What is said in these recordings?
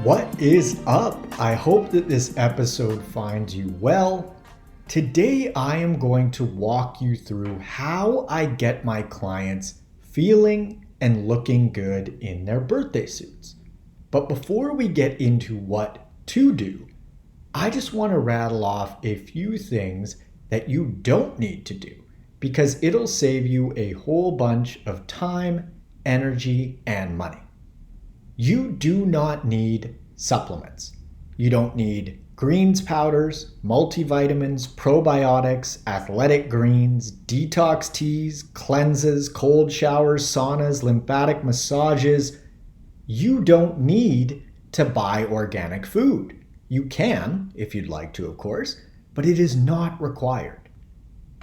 What is up? I hope that this episode finds you well. Today I am going to walk you through how I get my clients feeling and looking good in their birthday suits. But before we get into what to do, I just want to rattle off a few things that you don't need to do because it'll save you a whole bunch of time, energy, and money. You do not need supplements. You don't need greens powders, multivitamins, probiotics, athletic greens, detox teas, cleanses, cold showers, saunas, lymphatic massages. You don't need to buy organic food. You can, if you'd like to, of course, but it is not required.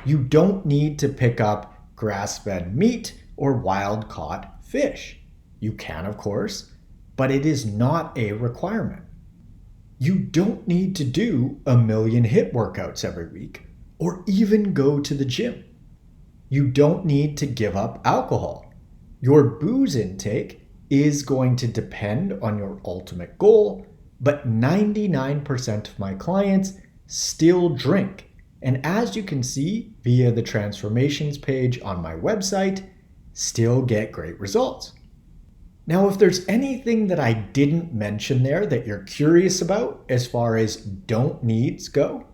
You don't need to pick up grass-fed meat or wild-caught fish. You can, of course, but it is not a requirement. You don't need to do 1,000,000 HIIT workouts every week or even go to the gym. You don't need to give up alcohol. Your booze intake is going to depend on your ultimate goal, but 99% of my clients still drink. And as you can see via the transformations page on my website, still get great results. Now, if there's anything that I didn't mention there that you're curious about as far as don't needs go,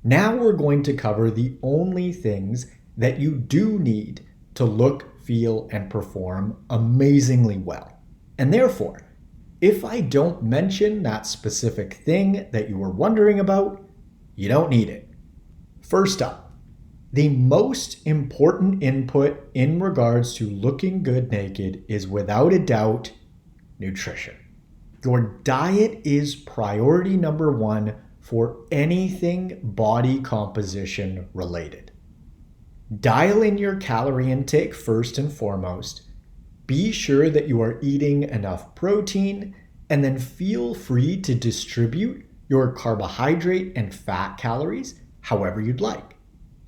now we're going to cover the only things that you do need to look, feel, and perform amazingly well. And therefore, if I don't mention that specific thing that you were wondering about, you don't need it. First up, the most important input in regards to looking good naked is without a doubt nutrition. Your diet is priority number one for anything body composition related. Dial in your calorie intake first and foremost. Be sure that you are eating enough protein, and then feel free to distribute your carbohydrate and fat calories however you'd like.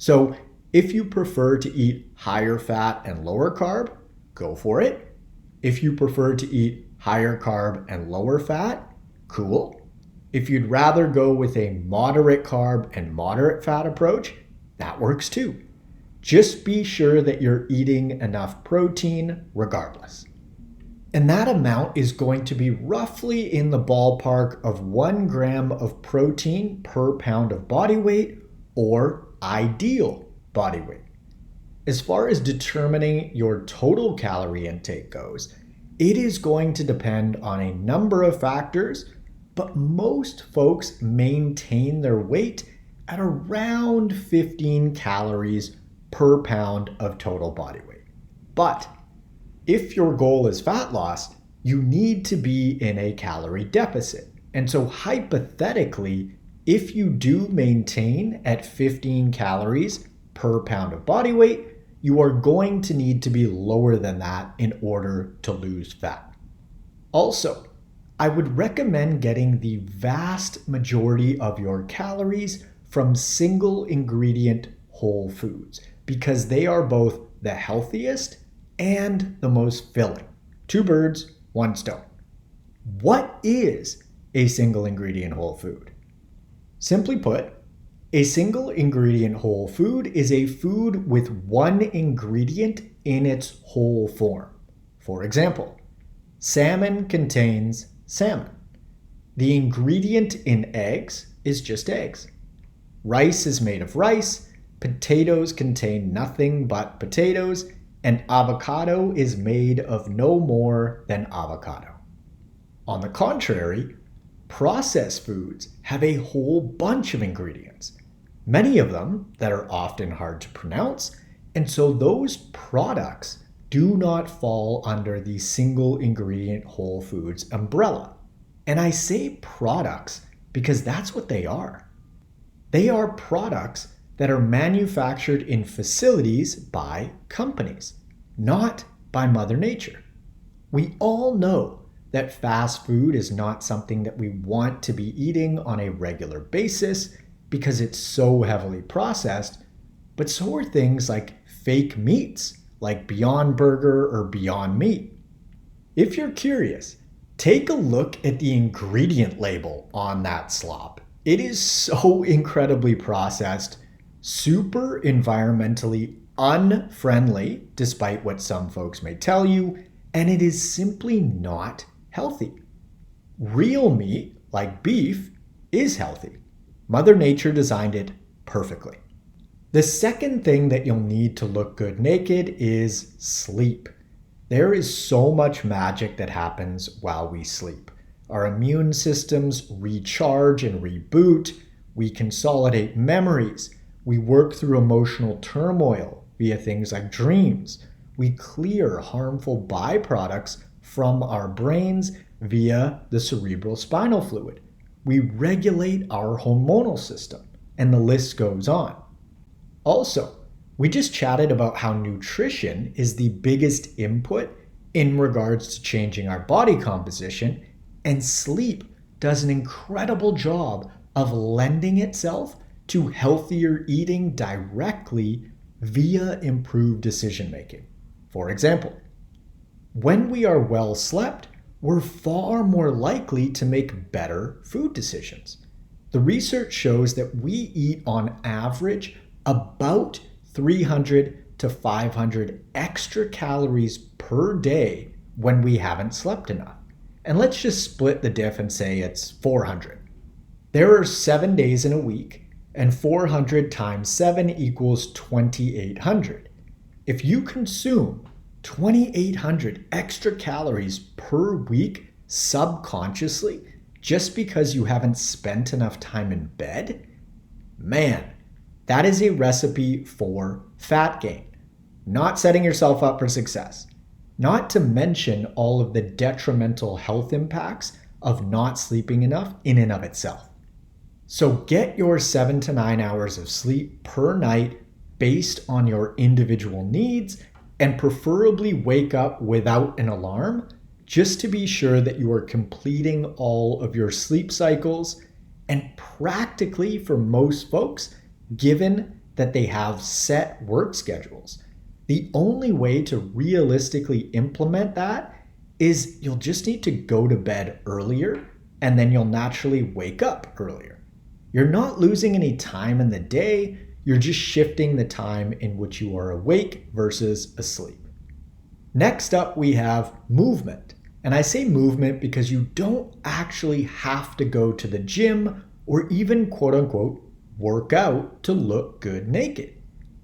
So if you prefer to eat higher fat and lower carb, go for it. If you prefer to eat higher carb and lower fat, cool. If you'd rather go with a moderate carb and moderate fat approach, that works too. Just be sure that you're eating enough protein regardless. And that amount is going to be roughly in the ballpark of 1 gram of protein per pound of body weight, or ideal body weight. As far as determining your total calorie intake goes, it is going to depend on a number of factors, but most folks maintain their weight at around 15 calories per pound of total body weight. But if your goal is fat loss, you need to be in a calorie deficit. And so hypothetically, if you do maintain at 15 calories per pound of body weight, you are going to need to be lower than that in order to lose fat. Also, I would recommend getting the vast majority of your calories from single ingredient whole foods because they are both the healthiest and the most filling. 2 birds, 1 stone. What is a single ingredient whole food? Simply put, a single ingredient whole food is a food with one ingredient in its whole form. For example, salmon contains salmon. The ingredient in eggs is just eggs. Rice is made of rice, potatoes contain nothing but potatoes, and avocado is made of no more than avocado. On the contrary, processed foods have a whole bunch of ingredients, many of them that are often hard to pronounce, and so those products do not fall under the single ingredient whole foods umbrella. And I say products because that's what they are. They are products that are manufactured in facilities by companies, not by Mother Nature. We all know that fast food is not something that we want to be eating on a regular basis because it's so heavily processed, but so are things like fake meats, like Beyond Burger or Beyond Meat. If you're curious, Take a look at the ingredient label on that slop. It is so incredibly processed, super environmentally unfriendly, despite what some folks may tell you, and it is simply not healthy. Real meat, like beef, is healthy. Mother Nature designed it perfectly. The second thing that you'll need to look good naked is sleep. There is so much magic that happens while we sleep. Our immune systems recharge and reboot. We consolidate memories. We work through emotional turmoil via things like dreams. We clear harmful byproducts from our brains via the cerebral spinal fluid. We regulate our hormonal system, and the list goes on. Also, we just chatted about how nutrition is the biggest input in regards to changing our body composition, and sleep does an incredible job of lending itself to healthier eating directly via improved decision making. For example, when we are well slept, we're far more likely to make better food decisions. The research shows that we eat on average about 300 to 500 extra calories per day when we haven't slept enough. And let's just split the diff and say it's 400. There are 7 days in a week, and 400 times 7 equals 2,800. If you consume 2,800 extra calories per week subconsciously just because you haven't spent enough time in bed, man, that is a recipe for fat gain, not setting yourself up for success. Not to mention all of the detrimental health impacts of not sleeping enough in and of itself. So get your 7 to 9 hours of sleep per night based on your individual needs, and preferably wake up without an alarm just to be sure that you are completing all of your sleep cycles. And practically for most folks, given that they have set work schedules, the only way to realistically implement that is you'll just need to go to bed earlier, and then you'll naturally wake up earlier. You're not losing any time in the day, you're just shifting the time in which you are awake versus asleep. Next up, we have movement. And I say movement because you don't actually have to go to the gym or even quote unquote work out to look good naked.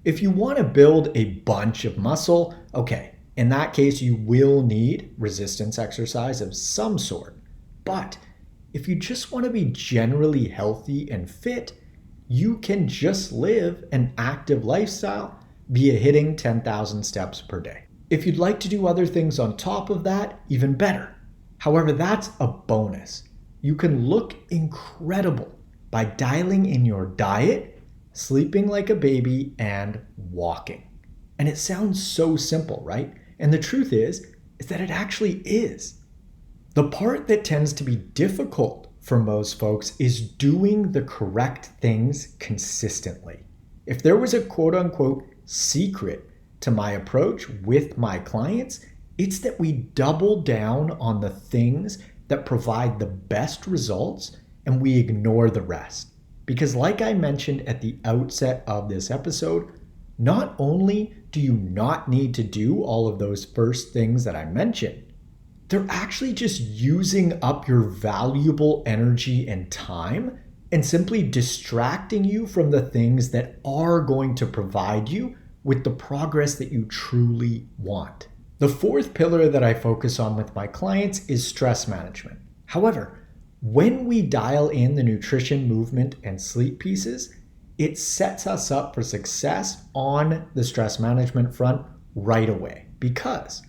If you want to build a bunch of muscle, okay, in that case you will need resistance exercise of some sort. But if you just want to be generally healthy and fit, you can just live an active lifestyle via hitting 10,000 steps per day. If you'd like to do other things on top of that, even better. However, that's a bonus. You can look incredible by dialing in your diet, sleeping like a baby, and walking. And it sounds so simple, right? And the truth is that it actually is. The part that tends to be difficult for most folks is doing the correct things consistently. If there was a quote unquote secret to my approach with my clients, it's that we double down on the things that provide the best results and we ignore the rest. Because like I mentioned at the outset of this episode, not only do you not need to do all of those first things that I mentioned, they're actually just using up your valuable energy and time and simply distracting you from the things that are going to provide you with the progress that you truly want. The fourth pillar that I focus on with my clients is stress management. However, when we dial in the nutrition, movement, and sleep pieces, it sets us up for success on the stress management front right away. Because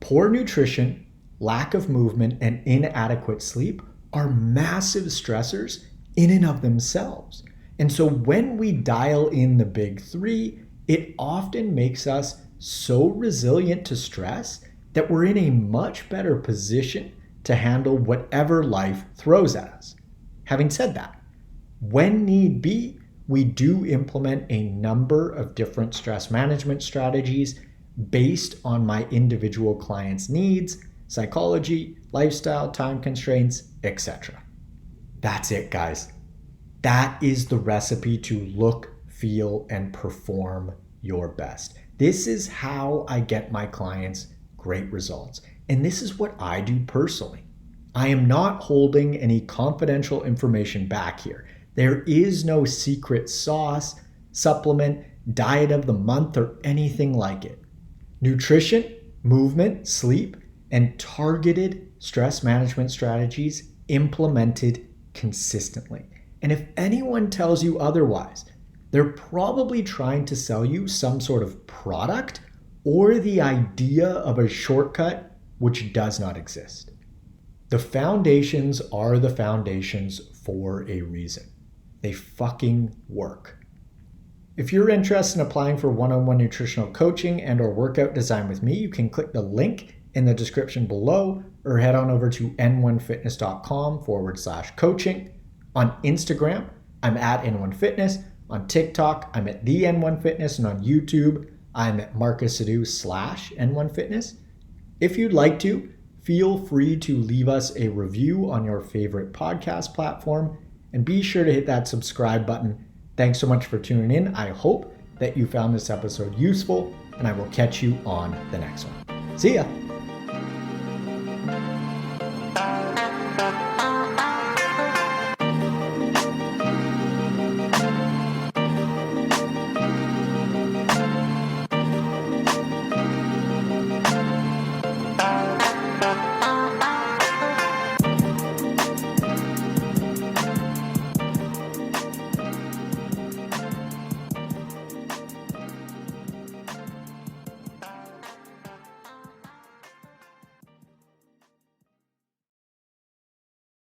poor nutrition, lack of movement, and inadequate sleep are massive stressors in and of themselves. And so when we dial in the big three, it often makes us so resilient to stress that we're in a much better position to handle whatever life throws at us. Having said that, when need be, we do implement a number of different stress management strategies based on my individual clients' needs, psychology, lifestyle, time constraints, etc. That's it, guys. That is the recipe to look, feel, and perform your best. This is how I get my clients great results. And this is what I do personally. I am not holding any confidential information back here. There is no secret sauce, supplement, diet of the month, or anything like it. Nutrition, movement, sleep, and targeted stress management strategies implemented consistently. And if anyone tells you otherwise, they're probably trying to sell you some sort of product or the idea of a shortcut which does not exist. The foundations are the foundations for a reason. They fucking work. If you're interested in applying for one-on-one nutritional coaching and or workout design with me, you can click the link in the description below or head on over to n1fitness.com/coaching. On Instagram, I'm at N1Fitness. On TikTok, I'm at the N1Fitness. And on YouTube, I'm at Marcus Sadu/N1Fitness. If you'd like to, feel free to leave us a review on your favorite podcast platform and be sure to hit that subscribe button. Thanks so much for tuning in. I hope that you found this episode useful, and I will catch you on the next one. See ya.